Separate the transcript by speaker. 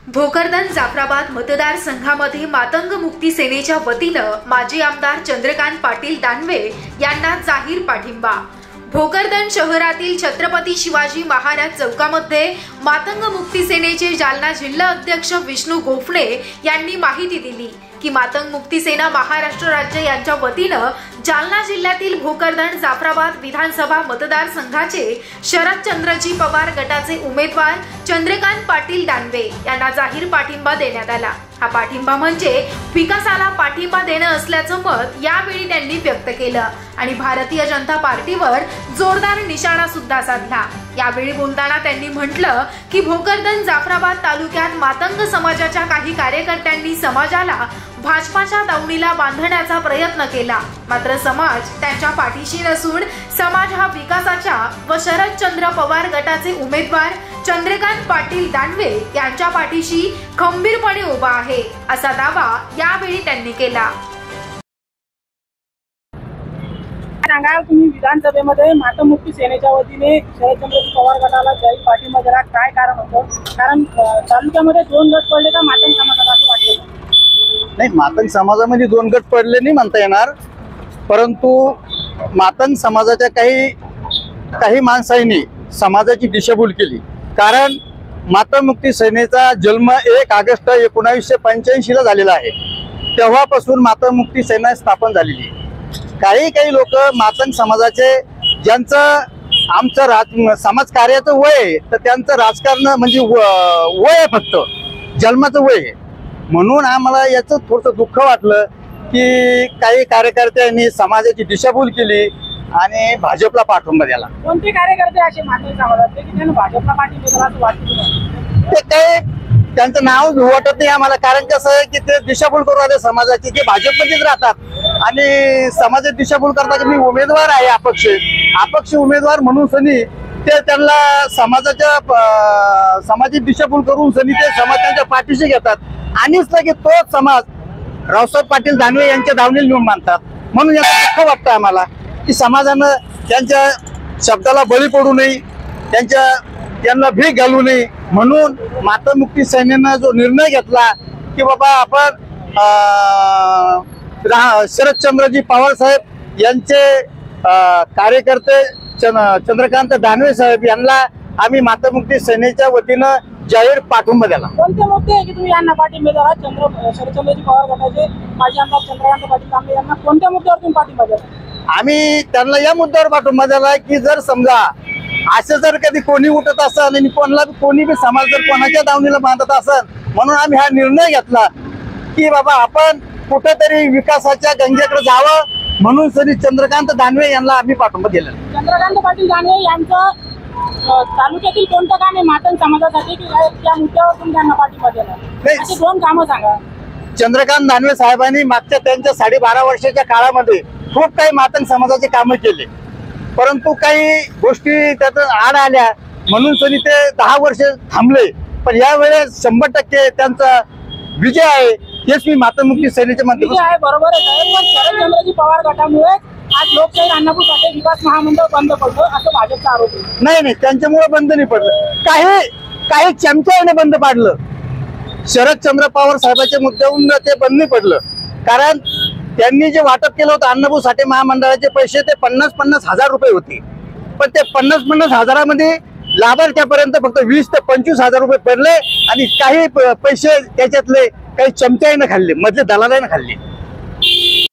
Speaker 1: भोकरदन जाफराबाद मतदारसंघामध्ये मातंग मुक्ती सेनेच्या वतीनं माजी आमदार चंद्रकांत पाटील दानवे यांना जाहीर पाठिंबा। भोकरदन शहरातील छत्रपती शिवाजी महाराज चौकामध्ये मातंग मुक्ती सेनेचे जालना जिल्हा अध्यक्ष विष्णू गोफणे यांनी माहिती दिली की मातंग मुक्ती सेना महाराष्ट्र राज्य यांच्या वतीनं जालना जिल्ह्यातील भोकरदन जाफराबाद विधानसभा मतदारसंघाचे शरदचंद्रजी पवार गटाचे उमेदवार चंद्रकांत पाटील दानवे यांना जाहीर पाठिंबा देण्यात आला। हा पाठिंबा म्हणजे विकासाला पाठिंबा देणं असल्याचं मत यावेळी त्यांनी व्यक्त केलं आणि भारतीय जनता पार्टीवर जोरदार निशाणा सुद्धा साधला। यावेळी बोलताना त्यांनी म्हटलं की भोकरदन जाफराबाद तालुक्यात मातंग समाजाच्या काही कार्यकर्त्यांनी समाजाला भाजपाच्या दावणीला बांधण्याचा प्रयत्न केला, मात्र समाज त्यांच्या पाठीशी नसून समाज हा विकासाच्या व शरदचंद्र पवार गटाचे उमेदवार चंद्रकांत पाटील दानवे यांच्या पाठीशी खंबीरपणे उभा आहे, असा दावा यावेळी त्यांनी केला।
Speaker 2: सांगा, तुम्ही विधानसभेमध्ये मातंग मुक्ती सेनेच्या वतीने शरदचंद्र पवार गटाला जाहीर पाठिंबा दिला, काय कारण होतं? कारण तालुक्यामध्ये 2 गट पडले का मातंग समाजाला असं वाटतं?
Speaker 3: नाही, मातंग समाजामध्ये 2 गट पडले नाही म्हणता येणार, परंतु मातंग समाजाच्या काही माणसांनी समाजाची दिशाभूल केली। कारण मातंग मुक्ती सेनेचा जन्म 1 ऑगस्ट 1985 ला झालेला आहे। तेव्हापासून मातंग मुक्ती सेना स्थापन झालेली आहे। काही लोक मातंग समाजाचे ज्यांचं आमचं समाज कार्याचं वय आहे, तर त्यांचं राजकारण म्हणजे वय आहे, फक्त जन्माचं वय आहे। म्हणून आम्हाला याचं थोडंसं दुःख वाटलं की काही कार्यकर्त्यांनी समाजाची दिशाभूल केली आणि भाजपला पाठिंबा दिला।
Speaker 2: कोणते कार्यकर्ते असे मातंग समाजातले की त्यांना भाजपला पाठिंबा दिला असं वाटतं?
Speaker 3: ते काही त्यांचं नाव वाटत नाही आम्हाला, कारण कसं आहे की ते दिशाभूल करून आले समाजाची, जे भाजपमध्येच राहतात आणि समाजाची दिशाभूल करतात की मी उमेदवार आहे अपक्ष उमेदवार म्हणून सनी ते त्यांना समाजाची दिशाभूल करून सनी ते समाज त्यांच्या पाठीशी घेतात आणि तोच समाज रावसाहेब पाटील दानवे यांच्या दावणीला नेऊन मानतात। म्हणून याचं दुःख वाटतं आम्हाला की समाजानं त्यांच्या शब्दाला बळी पडू नये, त्यांना भीक घालू नये। म्हणून मातंग मुक्ती सेनेनं जो निर्णय घेतला की बाबा आपण शरदचंद्रजी पवार साहेब यांचे कार्यकर्ते चंद्रकांत दानवे साहेब यांना आम्ही मातंग मुक्ती सेनेच्या वतीनं जाहीर पाठिंबा दिला।
Speaker 2: कोणते मुद्दे आहे की तुम्ही यांना पाठिंबा दिला? शरदचंद्रजी पवार गटाचे माजी आमदार चंद्रकांत पाटील दानवे यांना कोणत्या मुद्द्यावर तुम्ही पाठिंबा दिला?
Speaker 3: आम्ही त्यांना या मुद्द्यावर पाठिंबा दिला की जर समजा असं जर कधी कोणी उठत असेल आणि कोणी बी समाज जर कोणाच्या दावणीला बांधत असेल, म्हणून आम्ही हा निर्णय घेतला की बाबा आपण कुठेतरी विकासाच्या गंगेकडे जावं, म्हणून श्री चंद्रकांत दानवे यांना आम्ही पाठिंबा दिला।
Speaker 2: चंद्रकांत पाटील दानवे यांचं तालुक्यातील कोणतं काम आहे मातंग समाजासाठी की त्या मुद्द्यावर तुम्ही त्यांना पाठिंबा दिला? अशी 2 कामं सांगा।
Speaker 3: चंद्रकांत दानवे साहेबांनी मागच्या त्यांच्या 12.5 वर्षाच्या काळामध्ये खूप काही मातंग समाजाचे कामं केले, परंतु काही गोष्टी त्यात आड आल्या म्हणून तरी ते 10 वर्ष थांबले। पण यावेळेस 100% त्यांचा विजय आहे, हेच मी मातंग मुक्ती सेनेच्या माध्यमातून
Speaker 2: आहे। बरोबर आहे, पण शरदचंद्रजी पवार गटामुळे आज लोकशाही अण्णाभाऊ साठे विकास महामंडळ बंद पडलं असं भाजपचा आरोप आहे।
Speaker 3: नाही, त्यांच्यामुळे बंद नाही पडलं, काही चमच्याने बंद पाडलं। शरदचंद्र पवार साहेबांच्या मुद्द्यावरून ते बंद नाही पडलं, कारण त्यांनी जे वाटप केलं होतं अण्णाभाऊ साठे महामंडळाचे पैसे ते 50-50 हजार रुपये होते, पण ते 50-50 हजारामध्ये लाभार्थ्यापर्यंत फक्त 20 ते 25 हजार रुपये पडले आणि काही पैसे त्याच्यातले काही चमच्याने खाल्ले, मधले दलालाने खाल्ले।